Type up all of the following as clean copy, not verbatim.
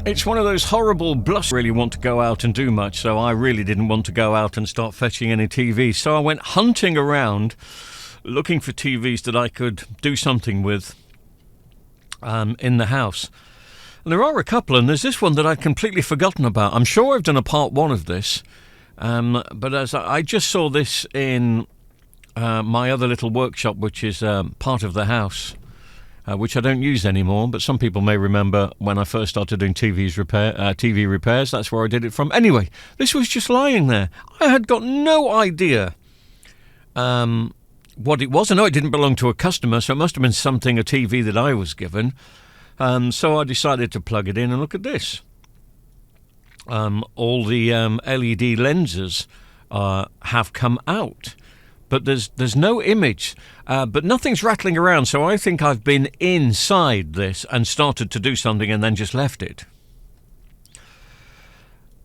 It's one of those horrible blusts. Really want to go out and do much, so I really didn't want to go out and start fetching any TVs. So I went hunting around, looking for TVs that I could do something with in the house. And there are a couple, and there's this one that I'd completely forgotten about. I'm sure I've done a part one of this, but as I just saw this in my other little workshop, which is part of the house, which I don't use anymore, but some people may remember when I first started doing TV repairs, that's where I did it from. Anyway, this was just lying there. I had got no idea what it was. I know it didn't belong to a customer, so it must have been a TV that I was given. So I decided to plug it in, and look at this. All the LED lenses have come out. But there's no image, but nothing's rattling around, so I think I've been inside this and started to do something and then just left it.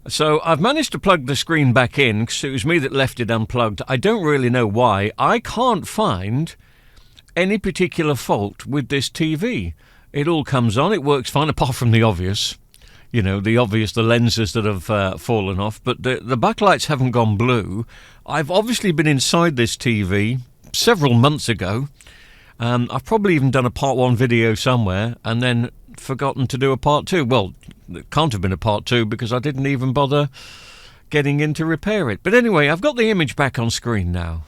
So I've managed to plug the screen back in, because it was me that left it unplugged. I don't really know why. I can't find any particular fault with this TV. It all comes on, it works fine, apart from the obvious. You know, the lenses that have fallen off, but the backlights haven't gone blue. I've obviously been inside this TV several months ago. I've probably even done a part one video somewhere and then forgotten to do a part two. Well, it can't have been a part two because I didn't even bother getting in to repair it. But anyway, I've got the image back on screen now.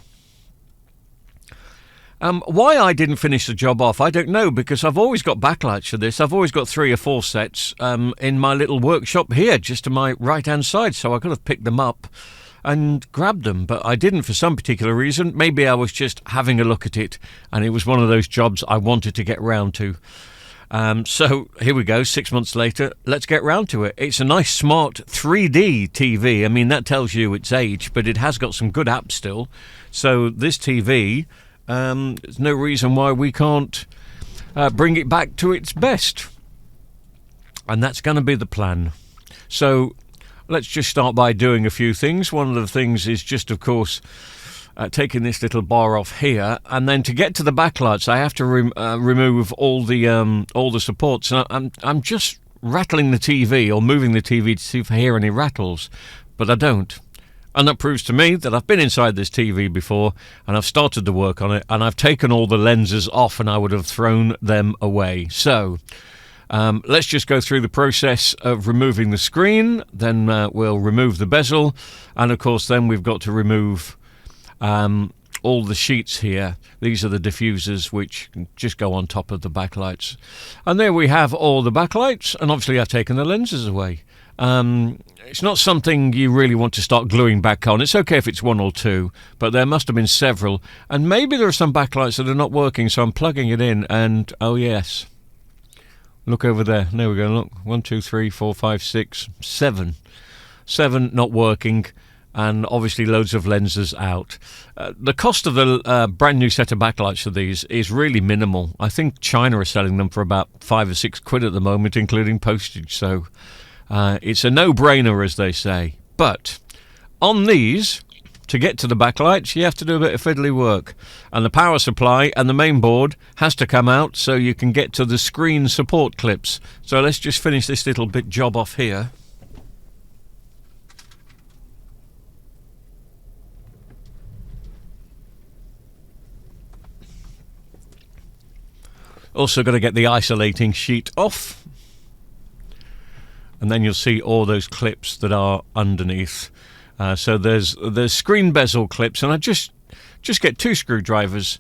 Why I didn't finish the job off, I don't know, because I've always got backlights for this. I've always got 3 or 4 sets in my little workshop here, just to my right-hand side, so I could have picked them up and grabbed them, but I didn't for some particular reason. Maybe I was just having a look at it, and it was one of those jobs I wanted to get round to. So here we go, 6 months later, let's get round to it. It's a nice, smart 3D TV. I mean, that tells you its age, but it has got some good apps still. So this TV... there's no reason why we can't bring it back to its best. And that's going to be the plan. So let's just start by doing a few things. One of the things is just, of course, taking this little bar off here. And then to get to the backlights, I have to remove all the supports. And I'm just rattling the TV or moving the TV to see if I hear any rattles. But I don't. And that proves to me that I've been inside this TV before and I've started to work on it and I've taken all the lenses off and I would have thrown them away. So let's just go through the process of removing the screen. Then we'll remove the bezel. And of course then we've got to remove all the sheets here. These are the diffusers which just go on top of the backlights. And there we have all the backlights. And obviously I've taken the lenses away. It's not something you really want to start gluing back on. It's okay if it's 1 or 2, but there must have been several. And maybe there are some backlights that are not working, so I'm plugging it in and, oh yes. Look over there. There we go. Look. 1, 2, 3, 4, 5, 6, 7. 7 not working, and obviously loads of lenses out. The cost of the brand new set of backlights for these is really minimal. I think China are selling them for about 5 or 6 quid at the moment, including postage, so... it's a no-brainer, as they say. But on these, to get to the backlights, you have to do a bit of fiddly work. And the power supply and the main board has to come out so you can get to the screen support clips. So let's just finish this little bit job off here. Also got to get the isolating sheet off. And then you'll see all those clips that are underneath. So there's screen bezel clips, and I just get 2 screwdrivers,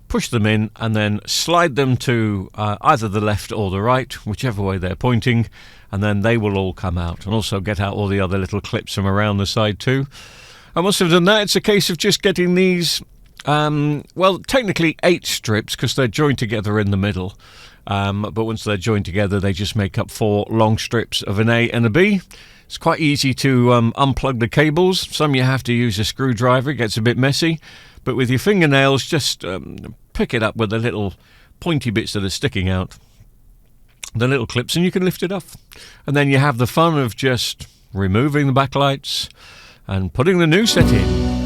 push them in, and then slide them to either the left or the right, whichever way they're pointing, and then they will all come out. And also get out all the other little clips from around the side too. And once I've done that, it's a case of just getting these, well, technically 8 strips, because they're joined together in the middle. But once they're joined together, they just make up 4 long strips of an A and a B. It's quite easy to unplug the cables. Some you have to use a screwdriver. It gets a bit messy. But with your fingernails, just pick it up with the little pointy bits that are sticking out. The little clips, and you can lift it off. And then you have the fun of just removing the backlights and putting the new set in.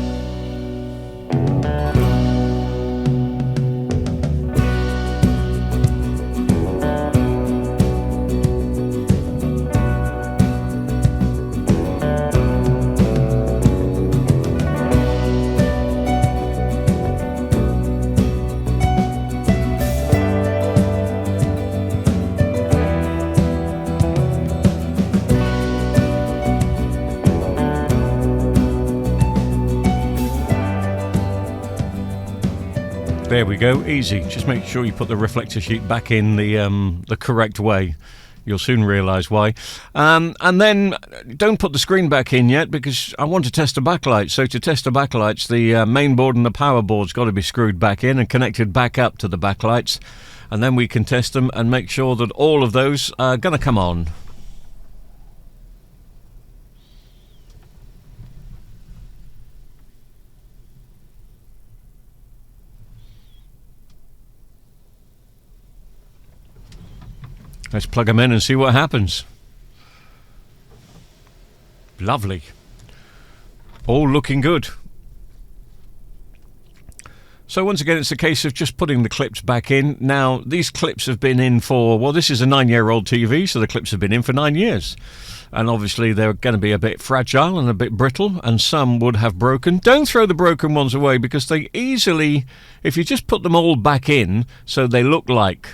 There we go, easy. Just make sure you put the reflector sheet back in the correct way. You'll soon realise why. And then don't put the screen back in yet, because I want to test the backlights. So to test the backlights, the main board and the power board's got to be screwed back in and connected back up to the backlights. And then we can test them and make sure that all of those are going to come on. Let's plug them in and see what happens. Lovely. All looking good. So once again, it's a case of just putting the clips back in. Now, these clips have been in for, well, this is a 9-year-old TV, so the clips have been in for 9 years. And obviously they're going to be a bit fragile and a bit brittle, and some would have broken. Don't throw the broken ones away, because they easily, if you just put them all back in so they look like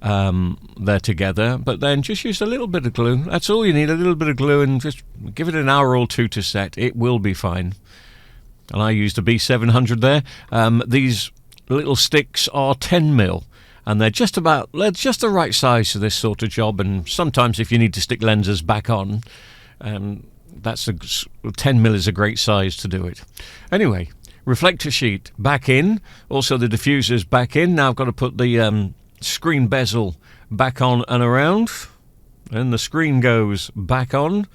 they're together, but then just use a little bit of glue. That's all you need, a little bit of glue, and just give it an hour or two to set. It will be fine. And I used a B700 there. These little sticks are 10mm, and they're just the right size for this sort of job. And sometimes if you need to stick lenses back on, 10mm is a great size to do it. Anyway, reflector sheet back in, also the diffusers back in. Now I've got to put the screen bezel back on and around, and the screen goes back on.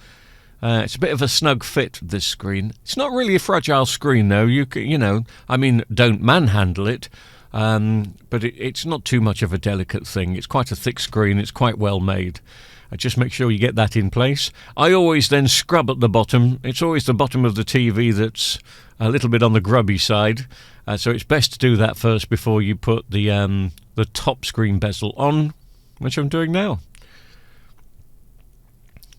It's a bit of a snug fit, this screen. It's not really a fragile screen, though. Don't manhandle it, but it's not too much of a delicate thing. It's quite a thick screen. It's quite well made. Just make sure you get that in place. I always then scrub at the bottom. It's always the bottom of the TV that's a little bit on the grubby side, so it's best to do that first before you put the top screen bezel on, which I'm doing now.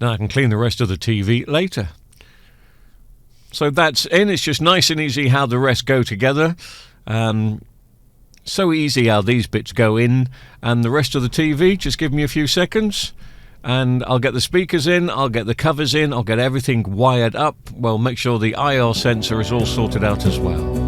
Now I can clean the rest of the TV later. So that's in. It's just nice and easy how the rest go together. So easy how these bits go in, and the rest of the TV, just give me a few seconds and I'll get the speakers in, I'll get the covers in, I'll get everything wired up. Well, make sure the IR sensor is all sorted out as well.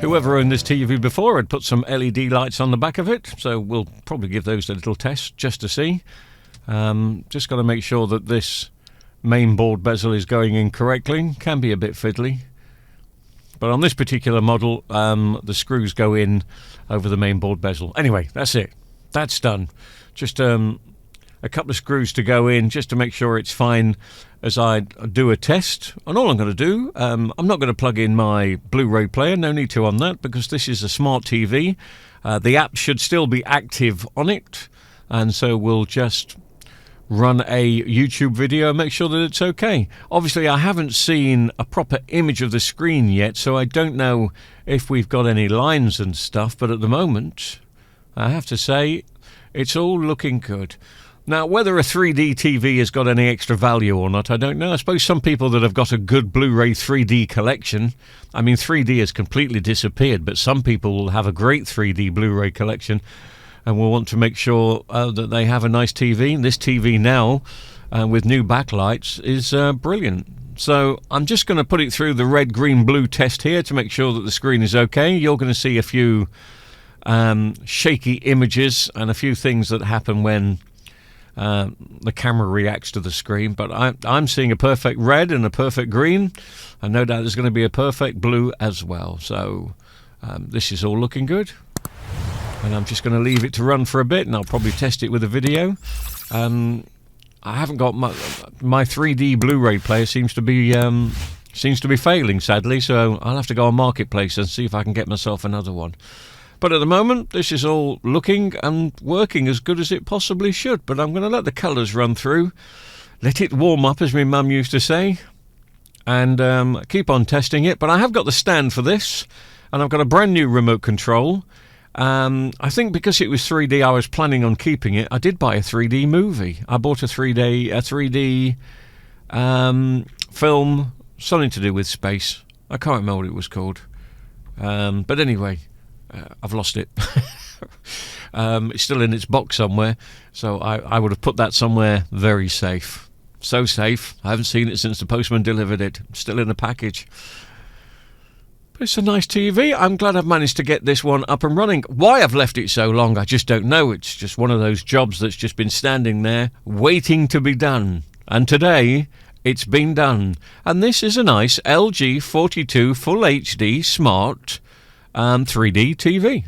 Whoever owned this TV before had put some LED lights on the back of it, so we'll probably give those a little test just to see. Just got to make sure that this main board bezel is going in correctly. Can be a bit fiddly, but on this particular model, the screws go in over the main board bezel. Anyway, that's it. That's done. Just a couple of screws to go in just to make sure it's fine as I do a test. And all I'm going to do, I'm not going to plug in my Blu-ray player, no need to on that, because this is a smart TV. The app should still be active on it, and so we'll just run a YouTube video and make sure that it's okay. Obviously I haven't seen a proper image of the screen yet, so I don't know if we've got any lines and stuff, but at the moment I have to say it's all looking good. Now, whether a 3D TV has got any extra value or not, I don't know. I suppose some people that have got a good Blu-ray 3D collection, I mean, 3D has completely disappeared, but some people will have a great 3D Blu-ray collection and will want to make sure that they have a nice TV. This TV now, with new backlights, is brilliant. So I'm just going to put it through the red, green, blue test here to make sure that the screen is okay. You're going to see a few shaky images and a few things that happen when the camera reacts to the screen, but I'm seeing a perfect red and a perfect green, and no doubt there's going to be a perfect blue as well. So this is all looking good, and I'm just going to leave it to run for a bit, and I'll probably test it with a video. I haven't got my 3D Blu-ray player seems to be failing, sadly, so I'll have to go on Marketplace and see if I can get myself another one. But at the moment, this is all looking and working as good as it possibly should. But I'm going to let the colours run through, let it warm up, as my mum used to say, and keep on testing it. But I have got the stand for this, and I've got a brand new remote control, I think because it was 3D, I was planning on keeping it. I did buy a 3D movie. I bought a 3D film, something to do with space. I can't remember what it was called. But anyway, I've lost it. It's still in its box somewhere, so I would have put that somewhere very safe. So safe, I haven't seen it since the postman delivered it. It's still in the package. But it's a nice TV. I'm glad I've managed to get this one up and running. Why I've left it so long, I just don't know. It's just one of those jobs that's just been standing there, waiting to be done. And today, it's been done. And this is a nice LG 42 Full HD Smart 3D TV.